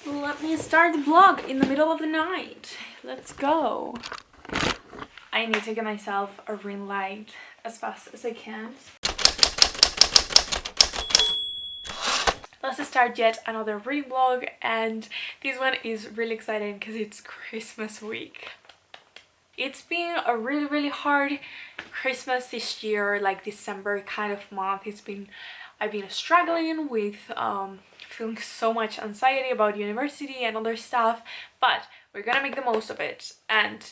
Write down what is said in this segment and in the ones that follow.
Let me start the vlog in the middle of the night. Let's go. I need to get myself a ring light as fast as I can. Let's start yet another reading vlog, and this one is really exciting because it's Christmas week. It's been a really hard Christmas this year, like December kind of month. I've been struggling with feeling so much anxiety about university and other stuff, but we're gonna make the most of it, and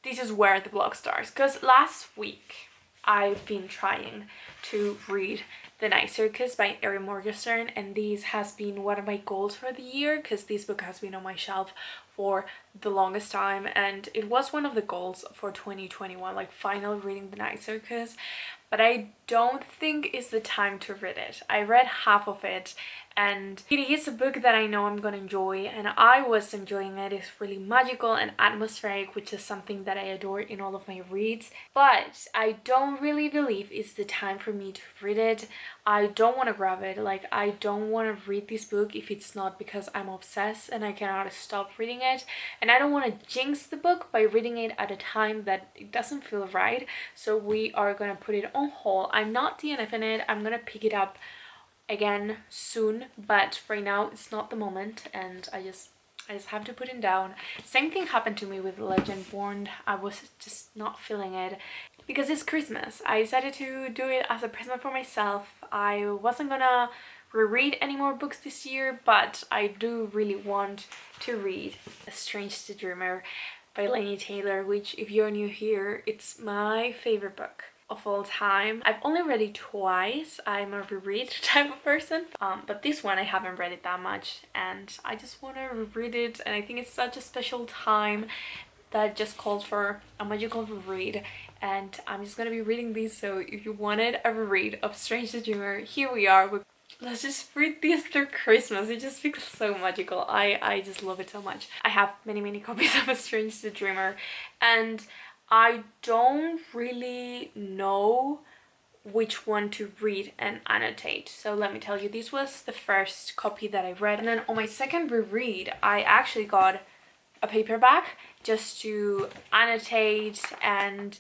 this is where the vlog starts. Because last week I've been trying to read The Night Circus by Erin Morgenstern, and this has been one of my goals for the year because this book has been on my shelf for the longest time, and it was one of the goals for 2021, like finally reading The Night Circus. But I don't think it's the time to read it. I read half of it, and it is a book that I know I'm gonna enjoy, and I was enjoying it. It's really magical and atmospheric, which is something that I adore in all of my reads, but I don't really believe it's the time for me to read it. I don't want to grab it. Like, I don't want to read this book if it's not because I'm obsessed and I cannot stop reading it, and I don't want to jinx the book by reading it at a time that it doesn't feel right. So we are gonna put it on hold. I'm not DNFing it. I'm gonna pick it up again soon, but right now it's not the moment, and I just have to put it down. Same thing happened to me with Legendborn. I was just not feeling it because it's Christmas. I decided to do it as a present for myself. I wasn't gonna reread any more books this year, but I do really want to read A Strange the Dreamer by Laini Taylor, which, if you're new here, it's my favorite book of all time. I've only read it twice. I'm a reread type of person, but this one I haven't read it that much, and I just want to reread it, and I think it's such a special time that just calls for a magical reread, and I'm just gonna be reading this. So if you wanted a reread of Strange the Dreamer, here we are. Let's just read this through Christmas. It just feels so magical. I just love it so much. I have many copies of A Strange the Dreamer, and I don't really know which one to read and annotate. So let me tell you, this was the first copy that I read, and then on my second reread I actually got a paperback just to annotate and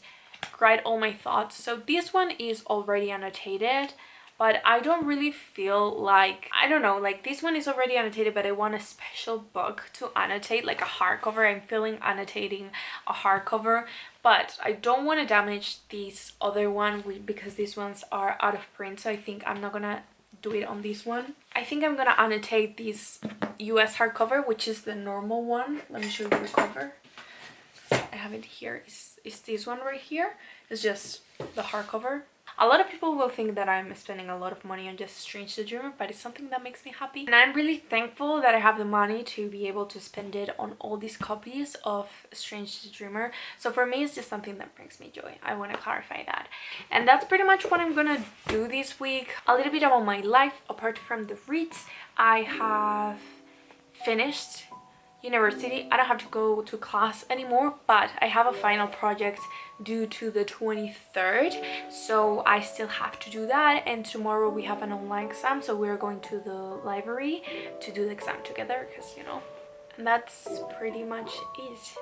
write all my thoughts. So this one is already annotated, but I don't really feel like, I don't know, like this one is already annotated, but I want a special book to annotate, like a hardcover. I'm feeling annotating a hardcover, but I don't want to damage this other one because these ones are out of print, so I think I'm not gonna do it on this one. I think I'm gonna annotate this US hardcover, which is the normal one. Let me show you the cover. I have it here. It's this one right here. It's just the hardcover. A lot of people will think that I'm spending a lot of money on just Strange the Dreamer, but it's something that makes me happy. And I'm really thankful that I have the money to be able to spend it on all these copies of Strange the Dreamer. So for me, it's just something that brings me joy. I want to clarify that. And that's pretty much what I'm gonna do this week. A little bit about my life, apart from the reads. I have finished university. I don't have to go to class anymore, but I have a final project due to the 23rd, so I still have to do that, and tomorrow we have an online exam, so we're going to the library to do the exam together, because you know. And that's pretty much it.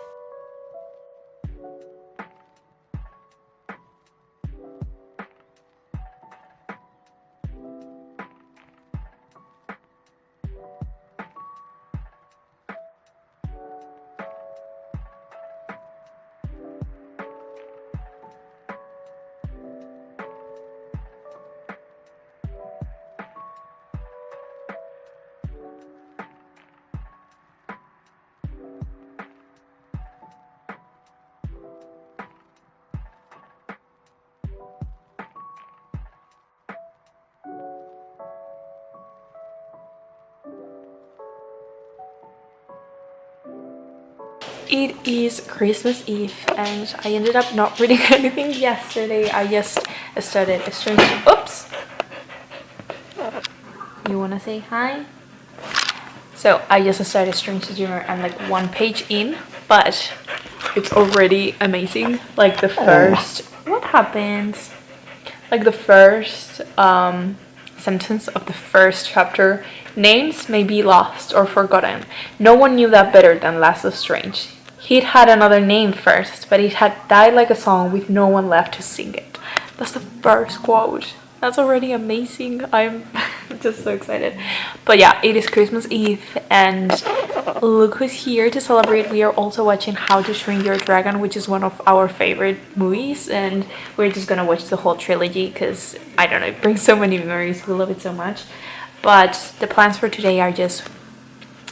It is Christmas Eve, and I ended up not reading anything yesterday. I just started A Strange... Oops! You wanna say hi? So I just started Strange the Dreamer. I'm like one page in, but it's already amazing. Like the first... What happens? Like the first sentence of the first chapter. Names may be lost or forgotten. No one knew that better than Lasso Strange. He'd had another name first, but it had died like a song with no one left to sing it. That's the first quote. That's already amazing. I'm just so excited. But yeah, it is Christmas Eve and look who's here to celebrate. We are also watching How to Train Your Dragon, which is one of our favorite movies, and we're just gonna watch the whole trilogy because I don't know, it brings so many memories. We love it so much. But the plans for today are just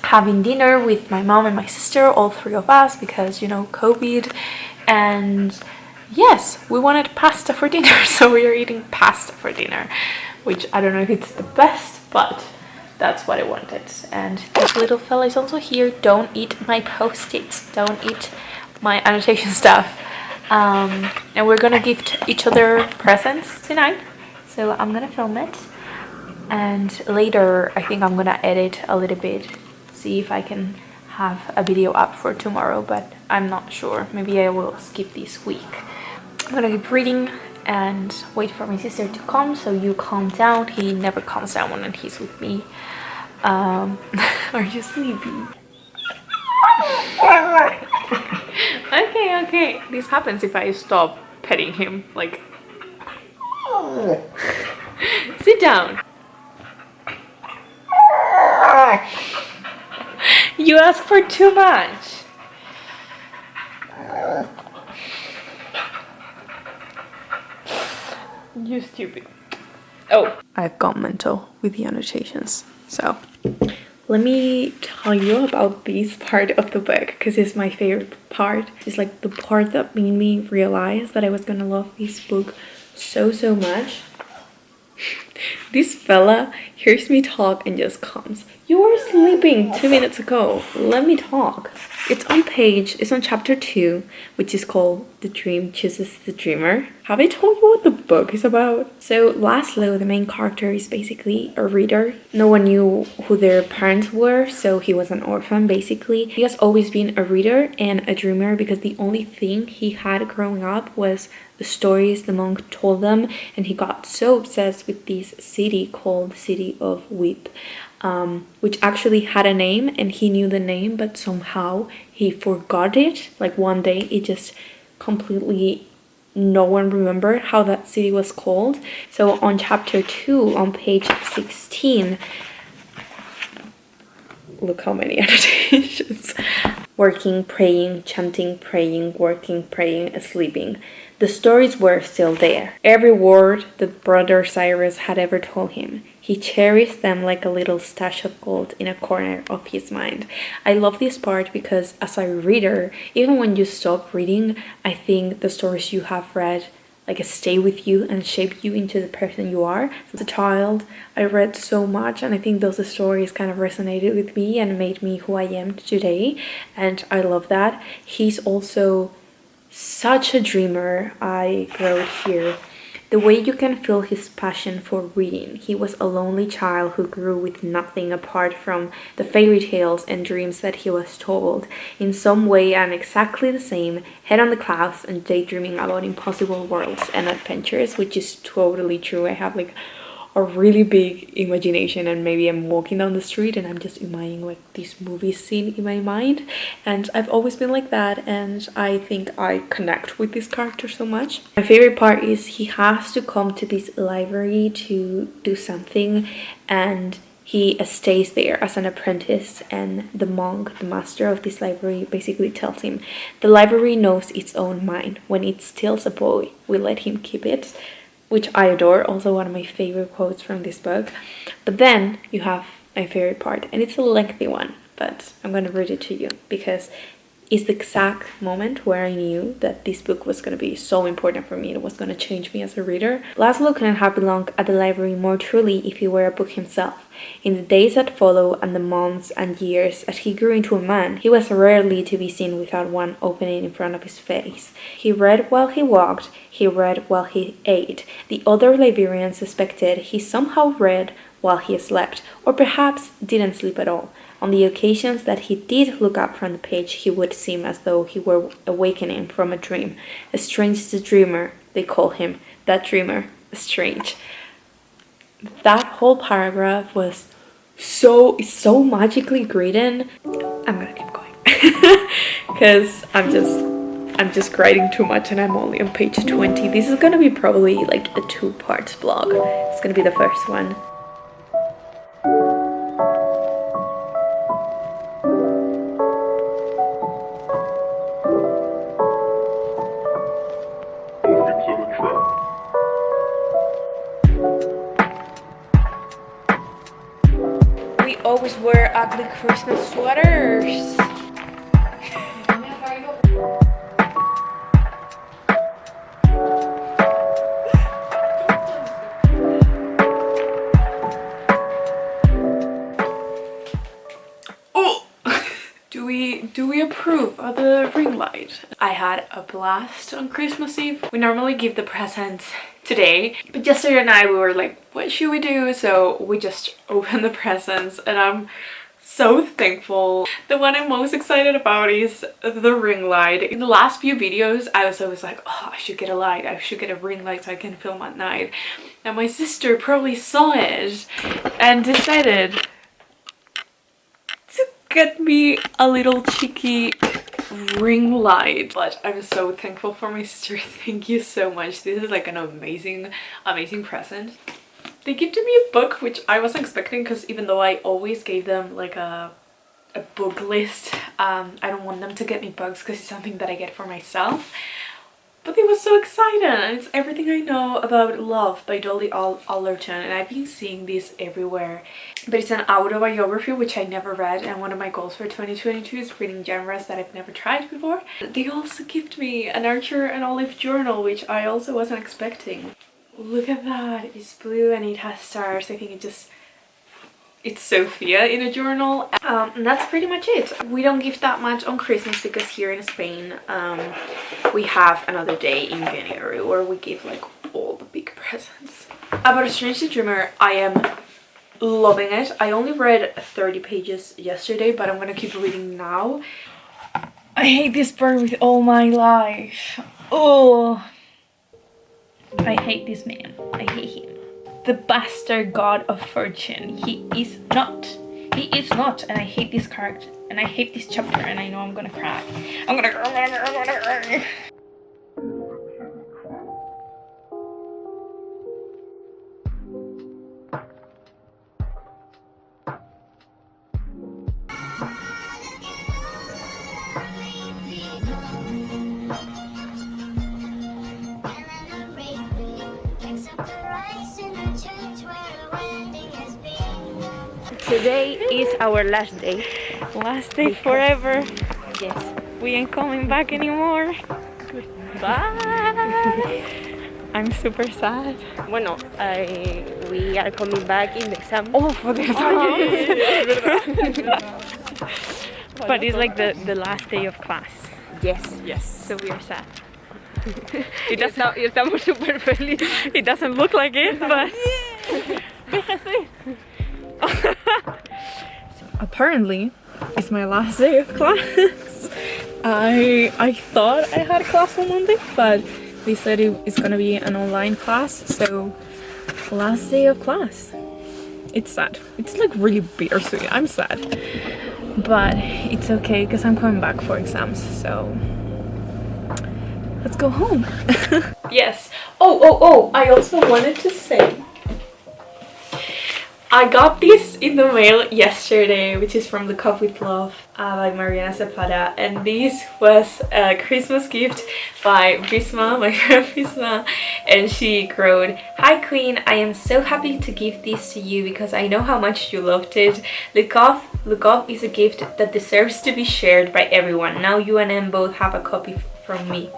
having dinner with my mom and my sister, all three of us, because you know, COVID. And yes, we wanted pasta for dinner, so we are eating pasta for dinner, which I don't know if it's the best, but that's what I wanted. And this little fella is also here. Don't eat my post-its, don't eat my annotation stuff. And we're gonna gift each other presents tonight, so I'm gonna film it, and later I think I'm gonna edit a little bit, see if I can have a video up for tomorrow, but I'm not sure. Maybe I will skip this week. I'm gonna keep reading and wait for my sister to come, so you calm down. He never calms down when he's with me. Are you sleepy? Okay. This happens if I stop petting him, like... Sit down. You ask for too much. You stupid. Oh, I've gone mental with the annotations. So let me tell you about this part of the book, because it's my favorite part. It's like the part that made me realize that I was gonna love this book so much. This fella hears me talk and just comes. You were sleeping 2 minutes ago. Let me talk. It's on chapter 2, which is called The Dream Chooses the Dreamer. Have I told you what the book is about? So Laszlo, the main character, is basically a reader. No one knew who their parents were, so he was an orphan basically. He has always been a reader and a dreamer because the only thing he had growing up was the stories the monk told them, and he got so obsessed with this city called the City of Weep. Which actually had a name, and he knew the name, but somehow he forgot it. Like one day it just completely, no one remembered how that city was called. So on chapter 2 on page 16, look how many annotations. Working, praying, chanting, praying, working, praying, sleeping. The stories were still there. Every word that Brother Cyrus had ever told him. He cherished them like a little stash of gold in a corner of his mind. I love this part because as a reader, even when you stop reading, I think the stories you have read like stay with you and shape you into the person you are. As a child, I read so much, and I think those stories kind of resonated with me and made me who I am today, and I love that. He's also such a dreamer. I wrote here, the way you can feel his passion for reading. He was a lonely child who grew with nothing apart from the fairy tales and dreams that he was told. In some way, I'm exactly the same, head on the clouds and daydreaming about impossible worlds and adventures, which is totally true. I have like a really big imagination, and maybe I'm walking down the street and I'm just imagining like this movie scene in my mind, and I've always been like that, and I think I connect with this character so much. My favorite part is he has to come to this library to do something, and he stays there as an apprentice, and the monk, the master of this library, basically tells him the library knows its own mind. When it steals a boy, we let him keep it, which I adore. Also one of my favorite quotes from this book. But then you have my favorite part, and it's a lengthy one, but I'm gonna read it to you because it's the exact moment where I knew that this book was gonna be so important for me. It was gonna change me as a reader. Laszlo couldn't have belonged at the library more truly if he were a book himself. In the days that followed and the months and years as he grew into a man, he was rarely to be seen without one opening in front of his face. He read while he walked, he read while he ate. The other librarians suspected he somehow read while he slept, or perhaps didn't sleep at all. On the occasions that he did look up from the page, he would seem as though he were awakening from a dream. A strange dreamer, they call him. That dreamer, strange. That whole paragraph was it's so magically written. I'm gonna keep going because I'm just writing too much and I'm only on page 20. This is gonna be probably like a 2-part blog. It's gonna be the first one. We always wear ugly Christmas sweaters. Do we approve of the ring light? I had a blast on Christmas Eve. We normally give the presents today, but yesterday night we were like, what should we do? So we just opened the presents and I'm so thankful. The one I'm most excited about is the ring light. In the last few videos I was always like, oh, I should get a light, I should get a ring light so I can film at night. And my sister probably saw it and decided to get me a little cheeky ring light. But I'm so thankful for my sister. Thank you so much. This is like an amazing present. They gifted me a book, which I wasn't expecting, because even though I always gave them like a book list, I don't want them to get me books because it's something that I get for myself. But they were so excited, and it's Everything I Know About Love by Dolly Alderton, and I've been seeing this everywhere. But it's an autobiography which I never read, and one of my goals for 2022 is reading genres that I've never tried before. They also gift me an Archer and Olive journal, which I also wasn't expecting. Look at that, it's blue and it has stars. I think it's Sofia in a journal. And that's pretty much it. We don't gift that much on Christmas because here in Spain we have another day in January where we give like all the big presents. About A Strangely Dreamer, I am loving it. I only read 30 pages yesterday, but I'm gonna keep reading now. I hate this bird with all my life. Oh, I hate this man. I hate him. The bastard god of fortune. He is not, and I hate this character, and I hate this chapter, and I know I'm gonna cry. I'm gonna cry. Today is our last day. Last day forever. Yes. We ain't coming back anymore. Bye. I'm super sad. Bueno, we are coming back in the summer. Oh, for the But it's like the last day of class. Yes. Yes. So we are sad. Estamos super felices. It doesn't look like it, but apparently it's my last day of class. I thought I had a class on Monday, but they said it's gonna be an online class, so last day of class. It's sad. It's like really bittersweet. I'm sad, but it's okay because I'm coming back for exams, so let's go home. Yes. Oh, I also wanted to say I got this in the mail yesterday, which is from The Cup with Love by Mariana Zapata, and this was a Christmas gift by Bisma, my friend Bisma, and she wrote, "Hi Queen, I am so happy to give this to you because I know how much you loved it. Look off is a gift that deserves to be shared by everyone. Now you and Em both have a copy from me.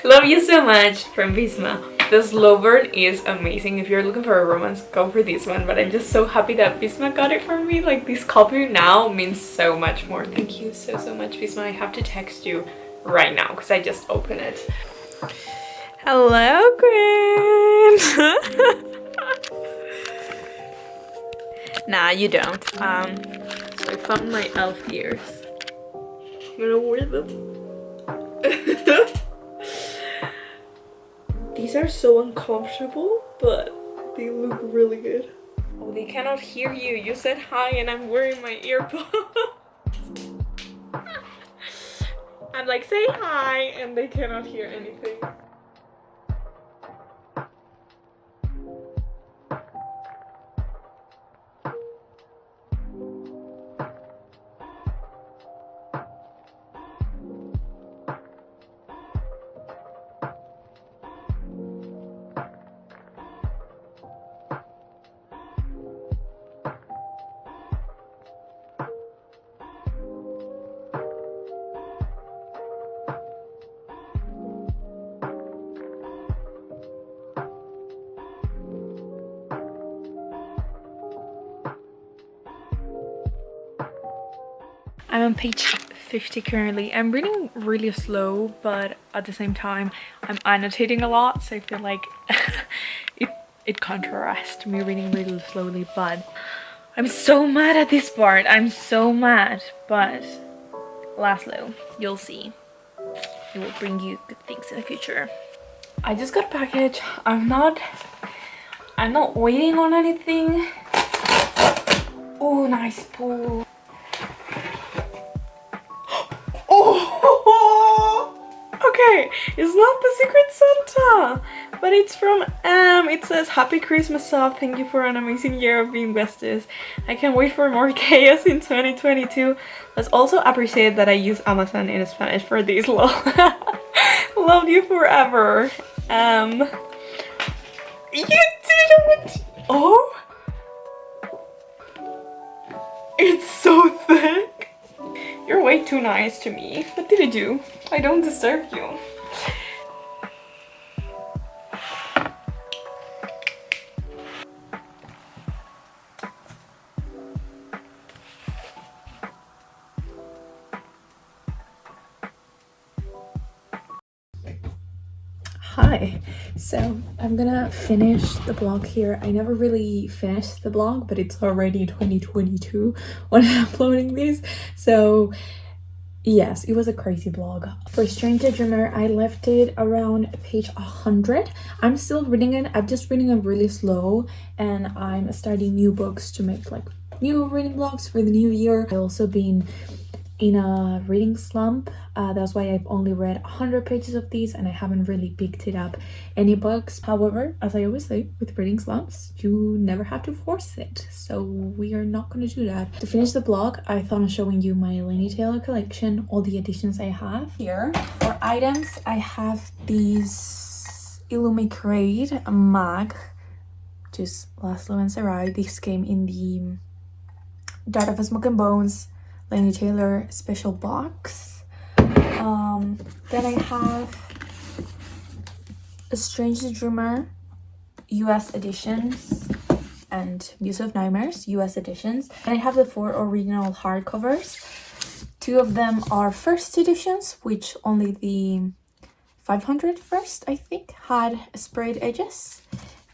Love you so much, from Bisma." The slow burn is amazing. If you're looking for a romance, go for this one. But I'm just so happy that Bisma got it for me. Like, this copy now means so much more. Thank you so much, Bisma. I have to text you right now because I just opened it. Hello, Queen. Nah, you don't. So I found my elf ears. I'm gonna wear them. These are so uncomfortable, but they look really good. Oh, they cannot hear you. You said hi and I'm wearing my earbuds. I'm like, say hi, and they cannot hear anything. I'm on page 50 currently. I'm reading really slow, but at the same time I'm annotating a lot, so I feel like it contrasts me reading really slowly. But I'm so mad at this part. I'm so mad, but Laszlo, you'll see. It will bring you good things in the future. I just got a package. I'm not waiting on anything. Oh, nice pull. Oh, okay, it's not the Secret Santa, but it's from it says, "Happy Christmas, Sof. Thank you for an amazing year of being besties. I can't wait for more chaos in 2022. Let's also appreciate that I use Amazon in Spanish for this lol. Love you forever." You didn't. Oh, it's so thick. You're way too nice to me. What did I do? I don't deserve you. Hi, so I'm gonna finish the vlog here. I never really finished the vlog, but it's already 2022 when I'm uploading this, so yes, it was a crazy vlog. For Stranger Dreamer, I left it around page 100. I'm still reading it. I'm just reading it really slow, and I'm starting new books to make like new reading vlogs for the new year. I've also been in a reading slump. That's why I've only read 100 pages of these, and I haven't really picked it up any books. However, as I always say, with reading slumps, you never have to force it, so we are not going to do that. To finish the vlog, I thought of showing you my Laini Taylor collection, all the editions I have here. For items, I have these Illumicrate mag, just Laszlo and Sarai. These came in the Dirt of a Smoke and Bones Laini Taylor special box. Then I have a Strange Dreamer US editions and Muse of Nightmares US editions. And I have the 4 original hardcovers. 2 of them are first editions, which only the 500 first, I think, had sprayed edges.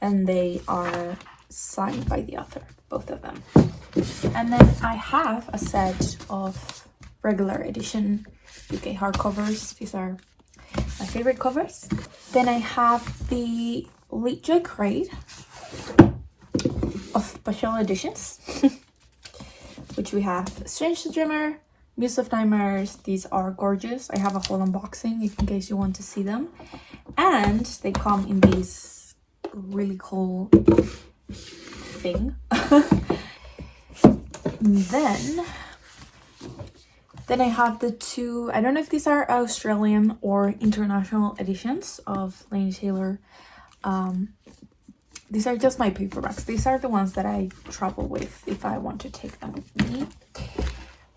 And they are signed by the author, both of them. And then I have a set of regular edition UK hardcovers. These are my favorite covers. Then I have the Leetjoy crate of special editions, which we have Strange Dreamer, Muse of Nightmares. These are gorgeous. I have a whole unboxing in case you want to see them. And they come in this really cool thing. Then I have the 2, I don't know if these are Australian or international editions of Laini Taylor. These are just my paperbacks. These are the ones that I travel with if I want to take them with me.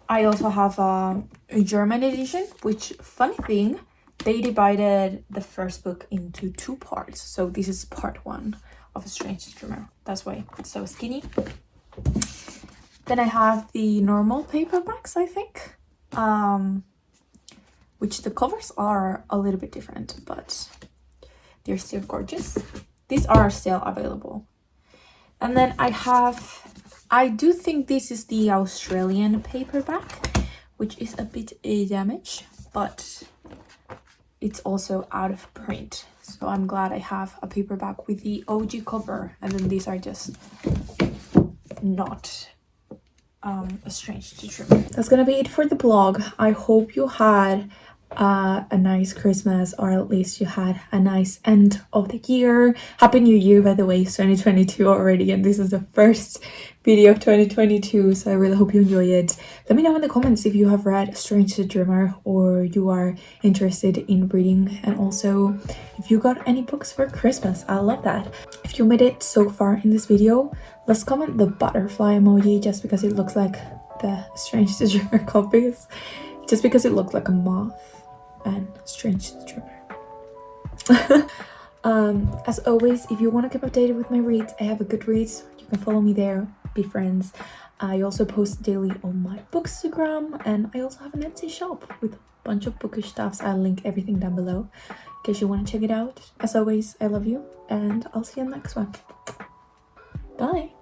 I also have a German edition, which, funny thing, they divided the first book into 2 parts. So this is part 1 of A Strange Dreamer. That's why it's so skinny. Then I have the normal paperbacks, I think, which the covers are a little bit different, but they're still gorgeous. These are still available. And then I do think this is the Australian paperback, which is a bit damaged, but it's also out of print. So I'm glad I have a paperback with the OG cover, and then these are just not a strange to trim. That's gonna be it for the blog. I hope you had a nice Christmas, or at least you had a nice end of the year. Happy New Year, by the way. It's 2022 already, and this is the first video of 2022, so I really hope you enjoy it. Let me know in the comments if you have read Strange the Dreamer or you are interested in reading, and also if you got any books for Christmas. I love that. If you made it so far in this video, let's comment the butterfly emoji, just because it looks like the Strange the Dreamer copies, just because it looked like a moth and Strange the Dreamer. As always, if you want to keep updated with my reads, I have a Goodreads. You can follow me there, be friends. I also post daily on my Bookstagram, and I also have an Etsy shop with a bunch of bookish stuffs. I'll link everything down below in case you want to check it out. As always, I love you, and I'll see you in the next one. Bye!